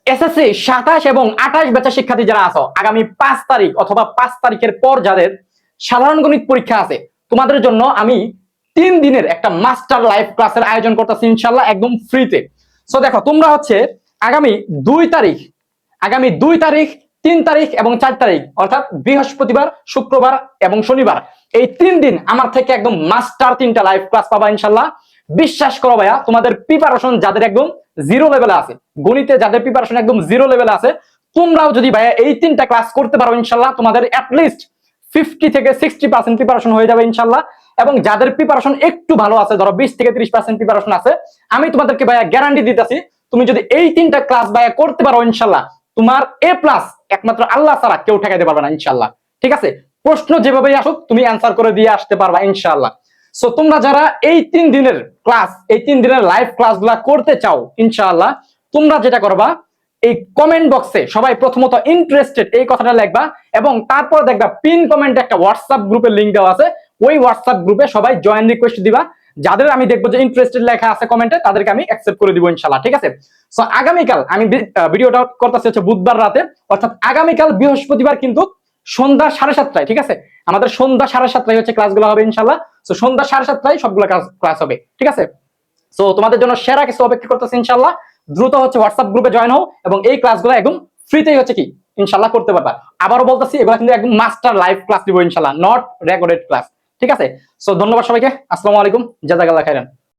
SSC 27 এবং 28 ব্যাচের শিক্ষার্থী যারা আছো, আগামী 5 তারিখ অথবা 5 তারিখের পর যাদের সাধারণ গণিত পরীক্ষা আছে, তোমাদের জন্য আমি 3 দিনের একটা মাস্টার লাইভ ক্লাসের আয়োজন করতেছি ইনশাআল্লাহ, একদম ফ্রিতে। সো দেখো, তোমরা হচ্ছে আগামী 2 তারিখ, 3 তারিখ এবং 4 তারিখ, অর্থাৎ বৃহস্পতিবার, শুক্রবার এবং শনিবার, এই 3 দিন আমার থেকে একদম মাস্টার 3টা লাইভ ক্লাস পাবা ইনশাআল্লাহ। বিশ্বাস করো ভাইয়া, তোমাদের প্রিপারেশন যাদের একদম জিরো লেভেলে আছে, গণিতে যাদের প্রিপারেশন একদম জিরো লেভেলে আছে, তোমরাও যদি ভাইয়া এই 3টা ক্লাস করতে পারো ইনশাআল্লাহ, তোমাদের অ্যাটলিস্ট 50 থেকে 60% প্রিপারেশন হয়ে যাবে ইনশাআল্লাহ। এবং যাদের প্রিপারেশন একটু ভালো আছে, ধরো 20 থেকে 30% প্রিপারেশন আছে, আমি তোমাদেরকে ভাইয়া গ্যারান্টি দিতেছি, তুমি যদি এই 3টা ক্লাস ভাইয়া করতে পারো ইনশাআল্লাহ, তোমার এ প্লাস একমাত্র আল্লাহ ছাড়া কেউ ঠেকাইতে পারবে না ইনশাআল্লাহ। ঠিক আছে, প্রশ্ন যেভাবেই আসুক তুমি অ্যান্সার করে দিয়ে আসতে পারবা ইনশাআল্লাহ। সো তোমরা যারা এই 3 দিনের ক্লাস, এই 3 দিনের লাইভ ক্লাসগুলো করতে চাও ইনশাআল্লাহ, তোমরা যেটা করবা, এই কমেন্ট বক্সে সবাই প্রথমত ইন্টারেস্টেড এই কথাটা লিখবা, এবং তারপর দেখবা পিন কমেন্টে একটা হোয়াটসঅ্যাপ গ্রুপের লিংক দেওয়া আছে, ওই হোয়াটসঅ্যাপ গ্রুপে সবাই জয়েন রিকোয়েস্ট দিবা। যাদের আমি দেখবো যে ইন্টারেস্টেড লেখা আছে কমেন্টে, তাদেরকে আমি অ্যাকসেপ্ট করে দিব ইনশাআল্লাহ। ঠিক আছে, সো আগামীকাল আমি ভিডিওটা করতেছি হচ্ছে বুধবার রাতে, অর্থাৎ আগামীকাল বৃহস্পতিবার কিন্তু সন্ধ্যা 7:30টায়। ঠিক আছে, আমাদের সন্ধ্যা 7:30টায় হচ্ছে ক্লাসগুলো হবে ইনশাআল্লাহ। সো সন্ধ্যা 7:30টায় সবগুলো ক্লাস হবে। ঠিক আছে, সো তোমাদের জন্য সেরা কিছু অপেক্ষা করতেছে ইনশাআল্লাহ। দ্রুত হচ্ছে হোয়াটসঅ্যাপ গ্রুপে জয়েন হও, এবং এই ক্লাসগুলো একদম ফ্রিতেই হচ্ছে কি ইনশাআল্লাহ করতে পারবা। আবারও বলতেছি, এগুলো কিন্তু একদম মাস্টার লাইভ ক্লাস দিব ইনশাআল্লাহ, নট রেকর্ডেড ক্লাস। ঠিক আছে, সো ধন্যবাদ সবাইকে। আসসালামু আলাইকুম, জাযাকাল্লাহ খাইরান।